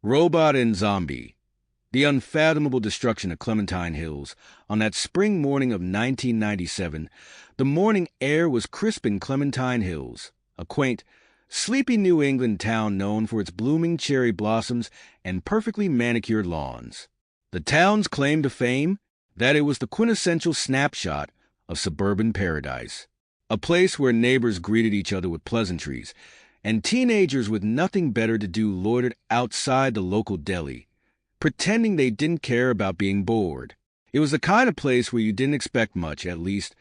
Robot and Zombie. The unfathomable destruction of Clementine Hills. On that spring morning of 1997, the morning air was crisp in Clementine Hills, a quaint, sleepy New England town known for its blooming cherry blossoms and perfectly manicured lawns. The town's claim to fame? That it was the quintessential snapshot of suburban paradise, a place where neighbors greeted each other with pleasantries, and teenagers with nothing better to do loitered outside the local deli, pretending they didn't care about being bored. It was the kind of place where you didn't expect much, at least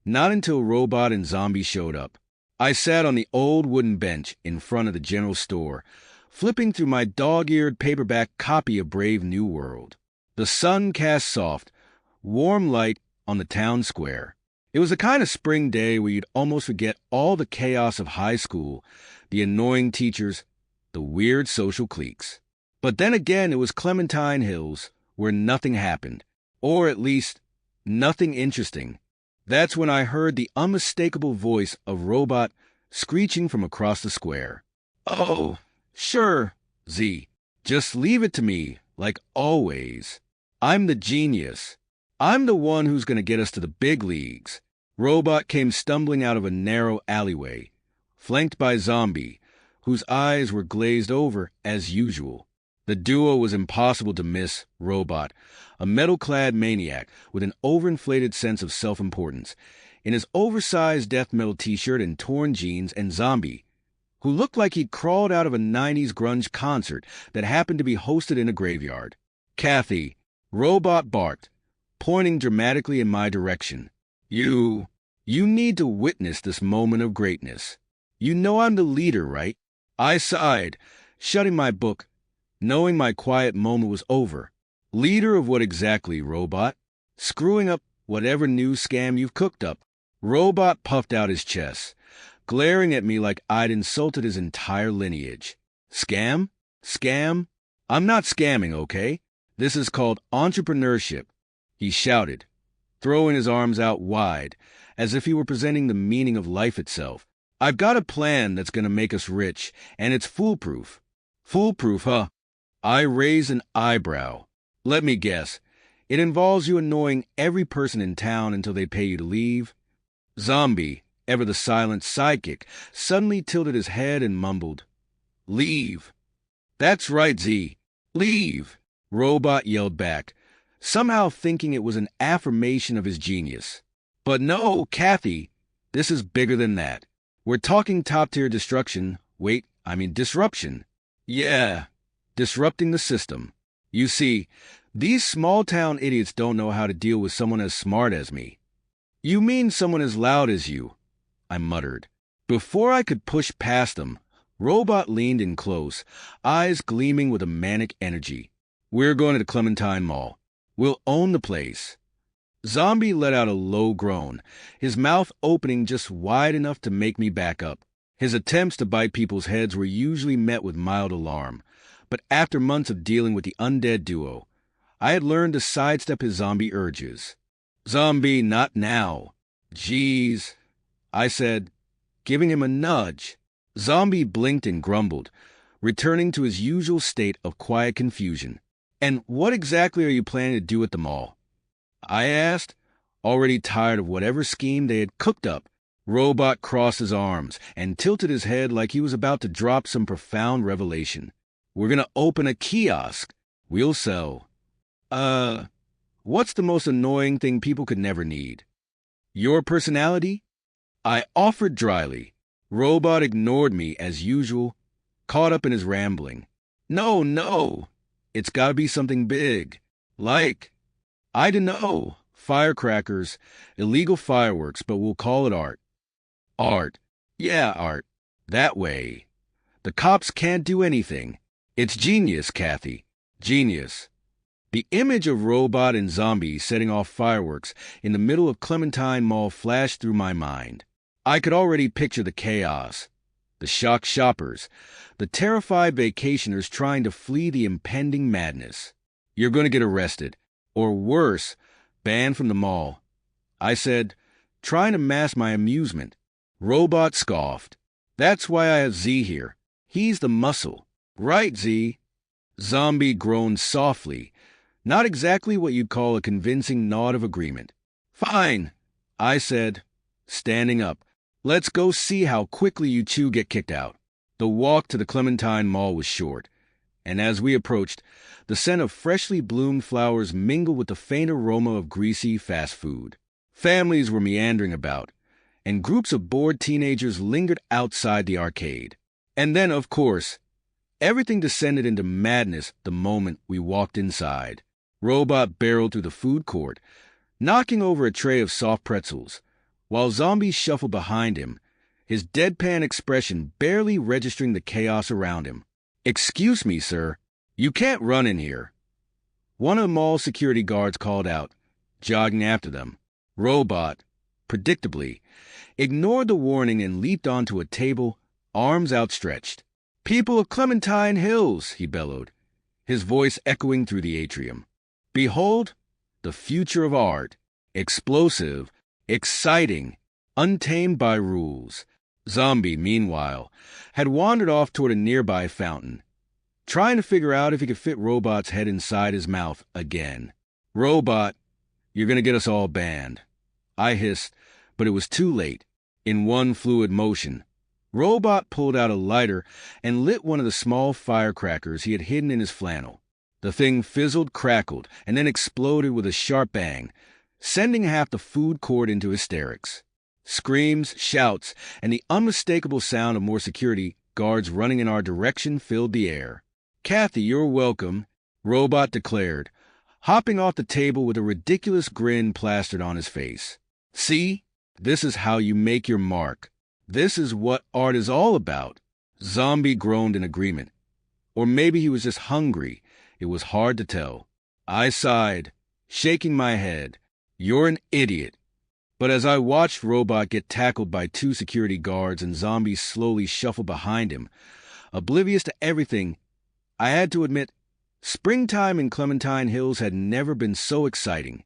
not until Robot and Zombie showed up. I sat on the old wooden bench in front of the general store, flipping through my dog-eared paperback copy of Brave New World. The sun cast soft, warm light on the town square. It was the kind of spring day where you'd almost forget all the chaos of high school, the annoying teachers, the weird social cliques. But then again, it was Clementine Hills, where nothing happened, or at least, nothing interesting. That's when I heard the unmistakable voice of Robot screeching from across the square. "Oh, sure, Z. Just leave it to me, like always. I'm the genius. I'm the one who's going to get us to the big leagues." Robot came stumbling out of a narrow alleyway, flanked by Zombie, whose eyes were glazed over as usual. The duo was impossible to miss. Robot, a metal-clad maniac with an overinflated sense of self-importance, in his oversized death metal t-shirt and torn jeans, and Zombie, who looked like he'd crawled out of a 90s grunge concert that happened to be hosted in a graveyard. "Cathy," Robot barked, pointing dramatically in my direction. You need to witness this moment of greatness. You know I'm the leader, right?" I sighed, shutting my book, knowing my quiet moment was over. "Leader of what exactly, Robot?" "Screwing up whatever new scam you've cooked up." Robot puffed out his chest, glaring at me like I'd insulted his entire lineage. "Scam? Scam? I'm not scamming, okay? This is called entrepreneurship," he shouted, throwing his arms out wide, as if he were presenting the meaning of life itself. "I've got a plan that's going to make us rich, and it's foolproof." "Foolproof, huh?" I raised an eyebrow. "Let me guess. It involves you annoying every person in town until they pay you to leave?" Zombie, ever the silent sidekick, suddenly tilted his head and mumbled, "Leave." "That's right, Z. Leave," Robot yelled back, somehow thinking it was an affirmation of his genius. "But no, Cathy, this is bigger than that. We're talking top-tier destruction. Disruption. Yeah, disrupting the system. You see, these small-town idiots don't know how to deal with someone as smart as me." "You mean someone as loud as you?" I muttered. Before I could push past him, Robot leaned in close, eyes gleaming with a manic energy. "We're going to the Clementine Mall. We'll own the place." Zombie let out a low groan, his mouth opening just wide enough to make me back up. His attempts to bite people's heads were usually met with mild alarm, but after months of dealing with the undead duo, I had learned to sidestep his zombie urges. "Zombie, not now." "Jeez," I said, giving him a nudge. Zombie blinked and grumbled, returning to his usual state of quiet confusion. "And what exactly are you planning to do at the mall?" I asked, already tired of whatever scheme they had cooked up. Robot crossed his arms and tilted his head like he was about to drop some profound revelation. "We're going to open a kiosk. We'll sell. What's the most annoying thing people could never need?" "Your personality?" I offered dryly. Robot ignored me as usual, caught up in his rambling. No. It's got to be something big. Like, I dunno, firecrackers, illegal fireworks, but we'll call it art." "Art. Yeah, art. That way. The cops can't do anything. It's genius, Cathy. Genius." The image of Robot and Zombie setting off fireworks in the middle of Clementine Mall flashed through my mind. I could already picture the chaos, the shocked shoppers, the terrified vacationers trying to flee the impending madness. "You're going to get arrested, or worse, banned from the mall," I said, trying to mask my amusement. Robot scoffed. "That's why I have Z here. He's the muscle." "Right, Z." Zombie groaned softly, not exactly what you'd call a convincing nod of agreement. "Fine," I said, standing up. "Let's go see how quickly you two get kicked out." The walk to the Clementine Mall was short, and as we approached, the scent of freshly bloomed flowers mingled with the faint aroma of greasy fast food. Families were meandering about, and groups of bored teenagers lingered outside the arcade. And then, of course, everything descended into madness the moment we walked inside. Robot barreled through the food court, knocking over a tray of soft pretzels, while Zombie shuffled behind him, his deadpan expression barely registering the chaos around him. "Excuse me, sir. You can't run in here," one of the mall security guards called out, jogging after them. Robot, predictably, ignored the warning and leaped onto a table, arms outstretched. "People of Clementine Hills," he bellowed, his voice echoing through the atrium. "Behold the future of art, explosive, exciting, untamed by rules." Zombie, meanwhile, had wandered off toward a nearby fountain, trying to figure out if he could fit Robot's head inside his mouth again. "Robot, you're going to get us all banned," I hissed, but it was too late. In one fluid motion, Robot pulled out a lighter and lit one of the small firecrackers he had hidden in his flannel. The thing fizzled, crackled, and then exploded with a sharp bang, sending half the food court into hysterics. Screams, shouts, and the unmistakable sound of more security guards running in our direction filled the air. "Cathy, you're welcome," Robot declared, hopping off the table with a ridiculous grin plastered on his face. "See? This is how you make your mark. This is what art is all about." Zombie groaned in agreement. Or maybe he was just hungry. It was hard to tell. I sighed, shaking my head. "You're an idiot." But as I watched Robot get tackled by two security guards and Zombie slowly shuffle behind him, oblivious to everything, I had to admit, springtime in Clementine Hills had never been so exciting.